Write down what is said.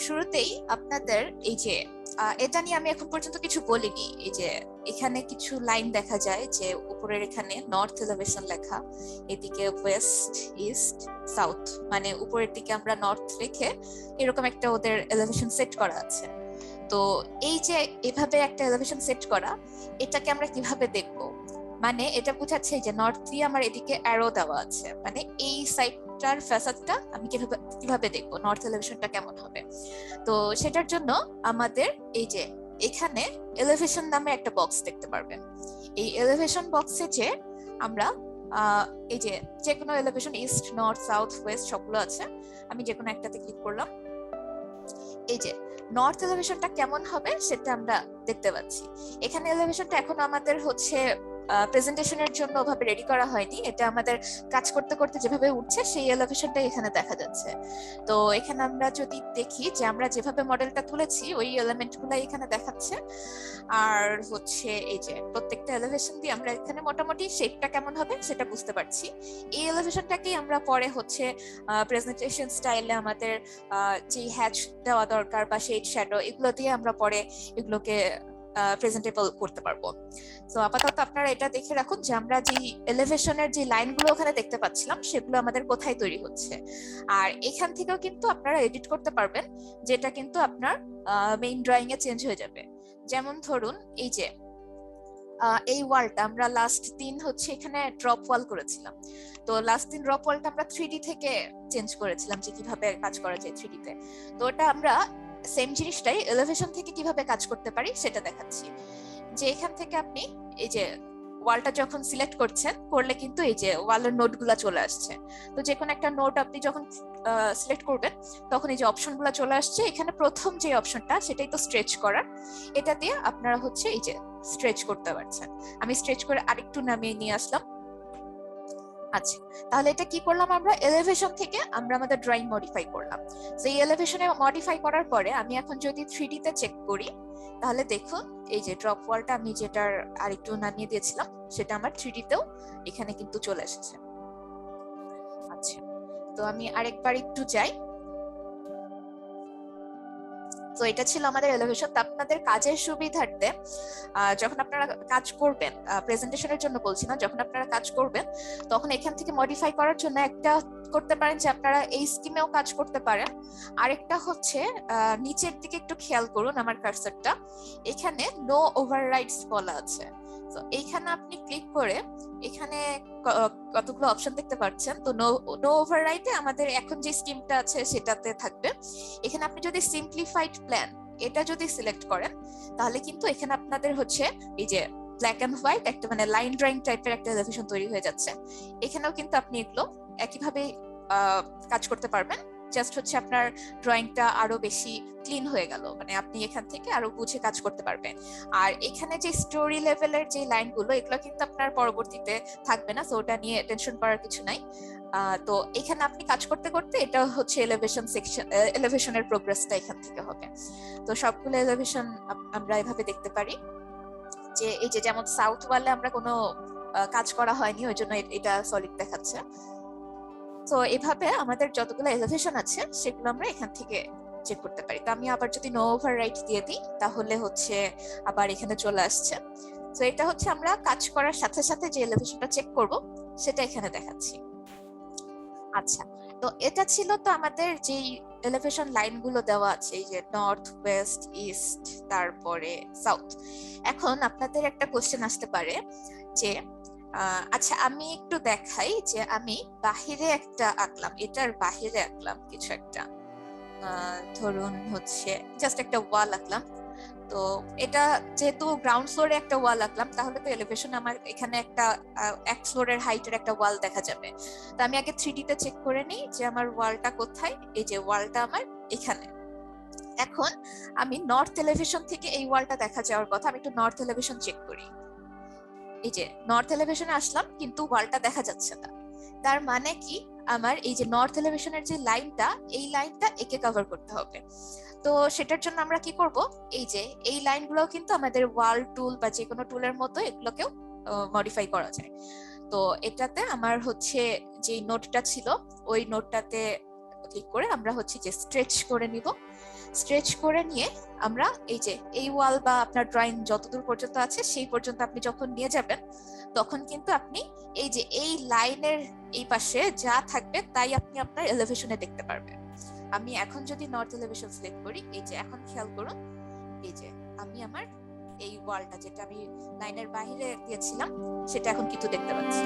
শুরুতেই আপনাদের এই যে এটা নিয়ে আমি এখন পর্যন্ত কিছু বলিনি। এই যে এখানে কিছু লাইন দেখা যায় যে উপরের এখানে নর্থ এলিভেশন লেখা, এদিকে ওয়েস্ট, ইস্ট, সাউথ, মানে উপরের দিকে আমরা নর্থ রেখে এরকম একটা ওদের এলিভেশন সেট করা আছে। তো এই যে এভাবে একটা এলিভেশন সেট করা, এটাকে আমরা কিভাবে দেখব? মানে এটা বোঝাচ্ছে যে নর্থ দিয়ে আমার এদিকে অ্যারো দেওয়া আছে, মানে এই সাইডটার ফ্যাসাদটা আমি কিভাবে কিভাবে দেখবো, নর্থ এলিভেশনটা কেমন হবে। তো সেটার জন্য আমাদের এই যে এখানে এলিভেশন নামে একটা বক্স দেখতে পারবেন। এই এলিভেশন বক্সে যে আমরা এই যে কোনো elevation, east, north, south, West সবগুলো আছে, আমি যে কোনো একটাতে ক্লিক করলাম। এই যে নর্থ এলিভেশনটা কেমন হবে সেটা আমরা দেখতে পাচ্ছি। এখানে এলিভেশনটা এখন আমাদের হচ্ছে প্রেজেন্টেশনের জন্য ওভাবে রেডি করা হয়নি, এটা আমাদের কাজ করতে করতে যেভাবে উঠছে সেই এলিভেশনটাই এখানে দেখা যাচ্ছে। তো এখানে আমরা যদি দেখি যে আমরা যেভাবে মডেলটা তুলেছি ওই এলিমেন্টগুলাই এখানে দেখাচ্ছে। আর হচ্ছে এই যে প্রত্যেকটা এলিভেশন দিয়ে আমরা এখানে মোটামুটি শেপটা কেমন হবে সেটা বুঝতে পারছি। এই এলিভেশনটাকেই আমরা পরে হচ্ছে প্রেজেন্টেশন স্টাইলে আমাদের যে হ্যাচ দেওয়া দরকার বা শেড শ্যাডো, এগুলো দিয়ে আমরা পরে এগুলোকে প্রেজেন্টেবল করতে পারবো। তো আপাতত আপনারা এটা দেখে রাখুন যে আমরা যে এলিভেশনের যে লাইনগুলো ওখানে দেখতে পাচ্ছিলাম সেগুলো আমাদের কোথায় তৈরি হচ্ছে। আর এখান থেকেও কিন্তু আপনারা এডিট করতে পারবেন, যেটা কিন্তু আপনার মেইন ড্রয়িং এ চেঞ্জ হয়ে যাবে। যেমন ধরুন এই যে এই ওয়ালটা আমরা লাস্ট দিন হচ্ছে এখানে ড্রপ ওয়াল করেছিলাম। তো লাস্ট দিন ড্রপ ওয়ালটা আমরা 3D থেকে চেঞ্জ করেছিলাম যে কিভাবে কাজ করা যায় 3D তে। তো ওটা আমরা সেম জিনিসটাই এলিভেশন থেকে কিভাবে কাজ করতে পারি সেটা দেখাচ্ছি। যে এখান থেকে আপনি এই যে ওয়ালটা যখন সিলেক্ট করছেন, করলে কিন্তু এই যে ওয়ালের নোটগুলো চলে আসছে। তো যে কোনো একটা নোট আপনি যখন সিলেক্ট করবেন তখন এই যে অপশনগুলো চলে আসছে। এখানে প্রথম যে অপশনটা সেটাই তো স্ট্রেচ করার, এটা দিয়ে আপনারা হচ্ছে এই যে স্ট্রেচ করতে পারছেন। আমি স্ট্রেচ করে আরেকটু নামিয়ে নিয়ে আসলাম। আচ্ছা, তাহলে এটা কি করলাম, আমরা এলিভেশন থেকে আমরা আমাদের ড্রয়িং মডিফাই করলাম। তো এই এলিভেশনে মডিফাই করার পরে আমি এখন যদি 3D তে চেক করি, তাহলে দেখুন এই যে ড্রপ ওয়ালটা আমি যেটার আরেকটু নামিয়ে দিয়েছিলাম সেটা আমার 3D তেও এখানে কিন্তু চলে এসেছে। আচ্ছা, তো আমি আরেকবার একটু যাই। তো এটা ছিল আমাদের এলিভেশন। আপনাদের কাজের সুবিধার্থে যখন আপনারা কাজ করবেন, প্রেজেন্টেশনের জন্য বলছি না, যখন আপনারা কাজ করবেন তখন এখান থেকে মডিফাই করার জন্য একটা করতে পারেন যে আপনারা এই স্কিমেও কাজ করতে পারেন। আরেকটা হচ্ছে নিচের দিকে একটু খেয়াল করুন আমার কার্সারটা, এখানে নো ওভাররাইডস বলা আছে। তো এইখানে আপনি ক্লিক করে এখানে কতগুলো অপশন দেখতে পাচ্ছেন। তো নো ওভাররাইডে আমাদের এখন যে স্কিমটা আছে সেটাতে থাকবে। এখানে আপনি যদি সিম্পলিফাইড প্ল্যান এটা যদি সিলেক্ট করেন, তাহলে কিন্তু এখানে আপনাদের হচ্ছে এই যে ব্ল্যাক এন্ড হোয়াইট একটা মানে লাইন ড্রয়িং টাইপের একটা এলিভেশন তৈরি হয়ে যাচ্ছে। এখানেও কিন্তু আপনি এগুলো একইভাবে কাজ করতে পারবেন। জাস্ট হচ্ছে আপনার ড্রয়িংটা আরো বেশি ক্লিন হয়ে গেল, মানে আপনি এখান থেকে আরো বুঝে কাজ করতে পারবেন। আর এখানে যে স্টোরি লেভেলের যে লাইনগুলো, এগুলো কিন্তু আপনার পরবর্তীতে থাকবে না, তো ওটা নিয়ে টেনশন করার কিছু নাই। তো এখানে আপনি কাজ করতে করতে এটা হচ্ছে এলিভেশন সেকশন, এলিভেশনের প্রোগ্রেসটা এখান থেকে হবে। তো সবগুলো এলিভেশন আমরা এভাবে দেখতে পারি যে এই যে যেমন সাউথ ওয়ালে আমরা কোনো কাজ করা হয়নি, ওই জন্য এটা সলিড দেখাচ্ছে। তো এভাবে আমাদের যতগুলো এলিভেশন আছে সেগুলো আমরা এখান থেকে চেক করতে পারি। তো আমি আবার যদি নো ওভাররাইট দিয়ে দিই তাহলে হচ্ছে আবার এখানে চলে আসছে। তো এটা হচ্ছে আমরা কাজ করার সাথে সাথে যে এলিভেশনটা চেক করব সেটা এখানে দেখাচ্ছি। আচ্ছা, তো এটা ছিল তো আমাদের যেই এলিভেশন লাইনগুলো দেওয়া আছে, এই যে নর্থ, ওয়েস্ট, ইস্ট, তারপরে সাউথ। এখন আপনাদের একটা কোশ্চেন আসতে পারে যে আচ্ছা আমি একটু দেখাই যে আমি বাহিরে একটা আঁকলাম, এটার বাহিরে আঁকলাম কিছু একটা, ধরুন হচ্ছে জাস্ট একটা ওয়াল আঁকলাম। তো এটা যেহেতু গ্রাউন্ড ফ্লোরে একটা ওয়াল আঁকলাম, তাহলে তো এলিভেশন আমার এখানে একটা এক ফ্লোরের হাইটের একটা ওয়াল দেখা যাবে। তো আমি আগে 3D তে চেক করে নিই যে আমার ওয়ালটা কোথায়। এই যে ওয়ালটা আমার এখানে। এখন আমি নর্থ এলিভেশন থেকে এই ওয়ালটা দেখা যাওয়ার কথা, আমি একটু নর্থ এলিভেশন চেক করি। এই যে নর্থ এলিভেশনে আসলাম কিন্তু ওয়ালটা দেখা যাচ্ছে না। তার মানে কি, আমার এই যে নর্থ এলিভেশনের যে লাইনটা, এই লাইনটা একে কভার করতে হবে। তো সেটার জন্য আমরা কি করব, এই যে এই লাইনগুলো কিন্তু আমাদের ওয়াল টুল বা যে কোনো টুলের মতো এগুলোকেও মডিফাই করা যায়। তো এটাতে আমার হচ্ছে যে নোটটা ছিল ওই নোটটাতে ক্লিক করে আমরা হচ্ছে যে স্ট্রেচ করে নিব। স্ট্রেচ করে নিয়ে আমরা এই যে এই ওয়াল বা আপনার ড্রয়িং যতদূর পর্যন্ত আছে সেই পর্যন্ত আপনি যখন নিয়ে যাবেন, তখন কিন্তু আপনি এই যে এই লাইনের এই পাশে যা থাকবে তাই আপনি আপনার এলিভেশনে দেখতে পারবেন। আমি এখন যদি নর্থ এলিভেশন সিলেক্ট করি, এই যে এখন খেয়াল করুন, এই যে আমি আমার এই ওয়ালটা যেটা আমি লাইনের বাইরে দিয়েছিলাম সেটা এখন কিন্তু দেখতে পাচ্ছি।